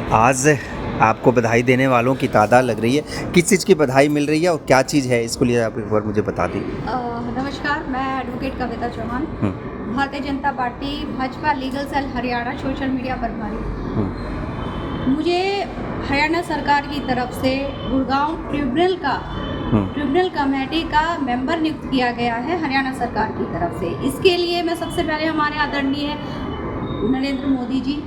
आज आपको बधाई देने वालों की तादाद लग रही है, किस चीज़ की बधाई मिल रही है और क्या चीज़ है, इसको लिए आप एक बार मुझे बता दी। नमस्कार, मैं एडवोकेट कविता Chauhan, Bharatiya Janata party Bhajpa legal cell Haryana social media प्रभारी। मुझे हरियाणा सरकार की तरफ से गुड़गांव ट्रिब्यूनल कमेटी का मेंबर नियुक्त किया गया है हरियाणा सरकार की तरफ से। इसके लिए मैं सबसे पहले हमारे आदरणीय नरेंद्र मोदी जी,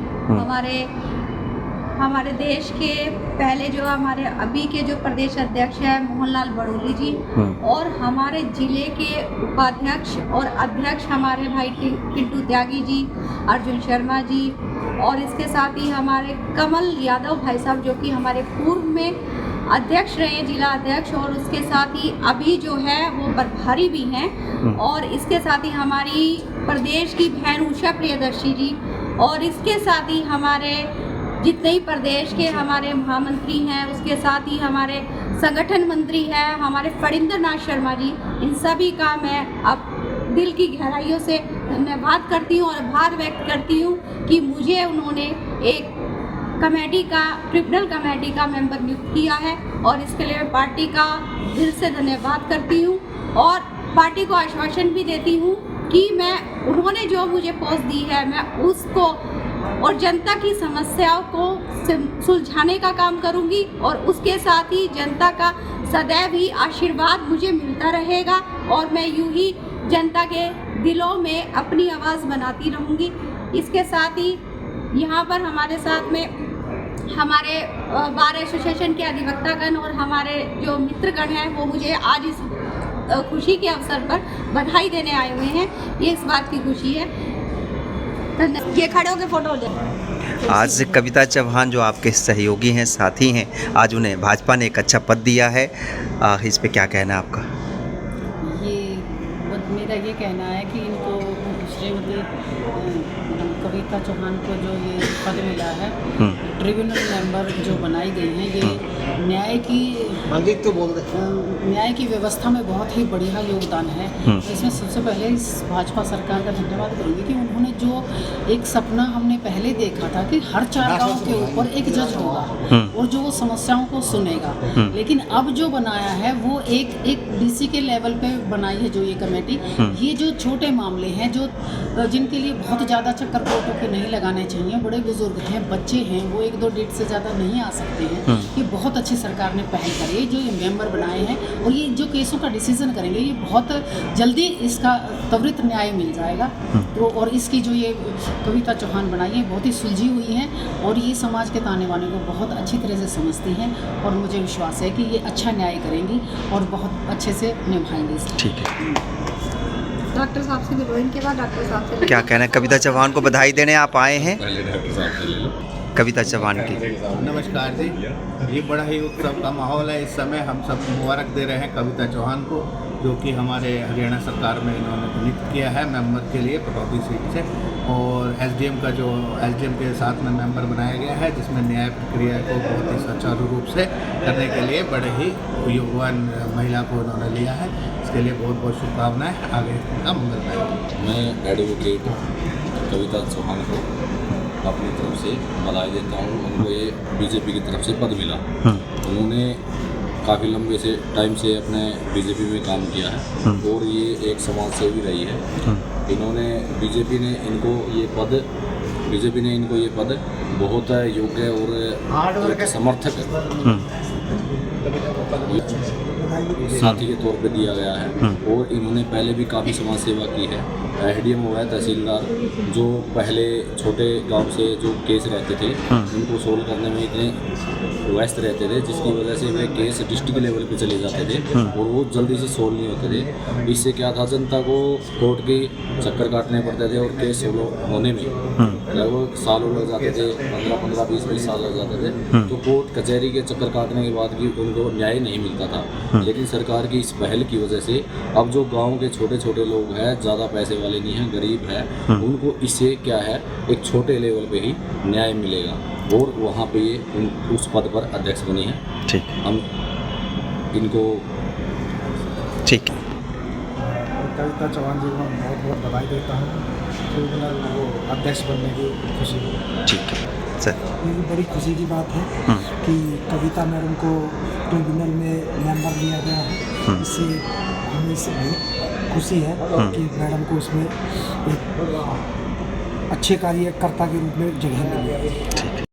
हमारे देश के पहले जो हमारे अभी के जो प्रदेश अध्यक्ष हैं मोहनलाल बड़ोली जी, और हमारे जिले के उपाध्यक्ष और अध्यक्ष हमारे भाई पिंटू त्यागी जी, अर्जुन शर्मा जी, और इसके साथ ही हमारे कमल यादव भाई साहब जो कि हमारे पूर्व में अध्यक्ष रहे, जिला अध्यक्ष, और उसके साथ ही अभी जो है वो प्रभारी भी हैं, और इसके साथ ही हमारी प्रदेश की बहन उषा प्रियदर्शी जी, और इसके साथ ही हमारे जितने ही प्रदेश के हमारे महामंत्री हैं, उसके साथ ही हमारे संगठन मंत्री हैं हमारे फणींद्र नाथ शर्मा जी, इन सभी का मैं अब दिल की गहराइयों से धन्यवाद करती हूँ और आभार व्यक्त करती हूँ कि मुझे उन्होंने एक ट्रिब्यूनल कमेटी का मेंबर नियुक्त किया है, और इसके लिए मैं पार्टी का दिल से धन्यवाद करती हूँ और पार्टी को आश्वासन भी देती हूँ कि मैं उन्होंने जो मुझे पोस्ट दी है मैं उसको और जनता की समस्याओं को सुलझाने का काम करूंगी, और उसके साथ ही जनता का सदैव ही आशीर्वाद मुझे मिलता रहेगा, और मैं यूं ही जनता के दिलों में अपनी आवाज़ बनाती रहूंगी। इसके साथ ही यहाँ पर हमारे साथ में हमारे बार एसोसिएशन के अधिवक्तागण और हमारे जो मित्रगण हैं वो मुझे आज इस खुशी के अवसर पर बधाई देने आए हुए हैं। ये इस बात की खुशी है। ये खड़े होकर फोटो ले। आज कविता चौहान जो आपके सहयोगी हैं, साथी हैं, आज उन्हें भाजपा ने एक अच्छा पद दिया है, इस पे क्या कहना है आपका? मेरा ये कहना है कि इनको श्रीमती कविता चौहान को जो ये पद मिला है, ट्रिब्यूनल मेंबर जो बनाई गई हैं, ये न्याय की व्यवस्था में बहुत ही बढ़िया योगदान है। इसमें सबसे पहले इस भाजपा सरकार का धन्यवाद करूँगी कि उन्होंने जो एक सपना हमने पहले देखा था कि हर 4 गाँव के ऊपर एक जज होगा और जो वो समस्याओं को सुनेगा, लेकिन अब जो बनाया है वो एक डीसी के लेवल पे बनाई है जो ये कमेटी। ये जो छोटे मामले हैं जो जिनके लिए बहुत ज़्यादा चक्कर कोर्टों के नहीं लगाने चाहिए, बड़े बुजुर्ग हैं, बच्चे हैं, वो 1-2 डेट से ज़्यादा नहीं आ सकते हैं, ये बहुत अच्छी सरकार ने पहल करी है। जो ये मेंबर बनाए हैं और ये जो केसों का डिसीजन करेंगे, ये बहुत जल्दी इसका त्वरित न्याय मिल जाएगा। तो और इसकी जो ये कविता चौहान बनाई है बहुत ही सुलझी हुई हैं और ये समाज के ताने बाने को बहुत अच्छी तरह से समझती हैं, और मुझे विश्वास है कि ये अच्छा न्याय करेंगी और बहुत अच्छे से निभाएंगे। ठीक है, डॉक्टर साहब से मिलो, इनके बाद डॉक्टर साहब से क्या कहना है? कविता चौहान को बधाई देने आप आए हैं, कविता चौहान की। नमस्कार जी, ये बड़ा ही उत्सव का माहौल है। इस समय हम सब मुबारक दे रहे हैं कविता चौहान को, जो कि हमारे हरियाणा सरकार में इन्होंने नियुक्त किया है मेंबर के लिए पटौदी सीट से, और एसडीएम के साथ में मेंबर बनाया गया है, जिसमें न्याय प्रक्रिया को बहुत ही सुचारू रूप से करने के लिए बड़े ही युवान महिला को उन्होंने लिया है। इसके लिए बहुत बहुत शुभकामनाएं, आगे का मंगलमय। मैं एडवोकेट कविता चौहान को अपनी तरफ से बधाई देता हूँ। उनको ये बीजेपी की तरफ से पद मिला। उन्होंने काफ़ी लंबे से टाइम से अपने बीजेपी में काम किया है और ये एक समाज सेवी रही है। इन्होंने बीजेपी ने इनको ये पद बहुत योग्य और एक समर्थक साथी के तौर पे दिया गया है, और इन्होंने पहले भी काफ़ी समाज सेवा की है। एसडीएम हुआ है, तहसीलदार, जो पहले छोटे गांव से जो केस रहते थे उनको सोल्व करने में इतने व्यस्त रहते थे, जिसकी वजह से वे केस डिस्ट्रिक्ट लेवल पे चले जाते थे और वो जल्दी से सोल्व नहीं होते थे। इससे क्या था, जनता को कोर्ट के चक्कर काटने पड़ते थे और केस सोल्व होने में लगभग सालों लग जाते थे, 15, 20 साल लग जाते थे। तो कोर्ट कचहरी के चक्कर काटने के बाद भी उनको न्याय नहीं मिलता था। लेकिन सरकार की इस पहल की वजह से अब जो गाँव के छोटे छोटे लोग हैं, ज़्यादा पैसे वाले नहीं हैं, गरीब हैं, उनको इससे क्या है, एक छोटे लेवल पे ही न्याय मिलेगा, और वहाँ पे ये उस पद पर अध्यक्ष बनी है। ठीक, हम इनको ठीक कविता चौहान जी को बहुत बहुत बधाई देता हूँ, ट्रिब्यूनल अध्यक्ष बनने की खुशी। ठीक है। सर ये भी बड़ी खुशी की बात है कि कविता मैडम को ट्रिब्यूनल में मेंबर लिया गया है। इससे हमें इससे बहुत खुशी है कि मैडम को उसमें एक अच्छे कार्यकर्ता के रूप में जगह मिली है।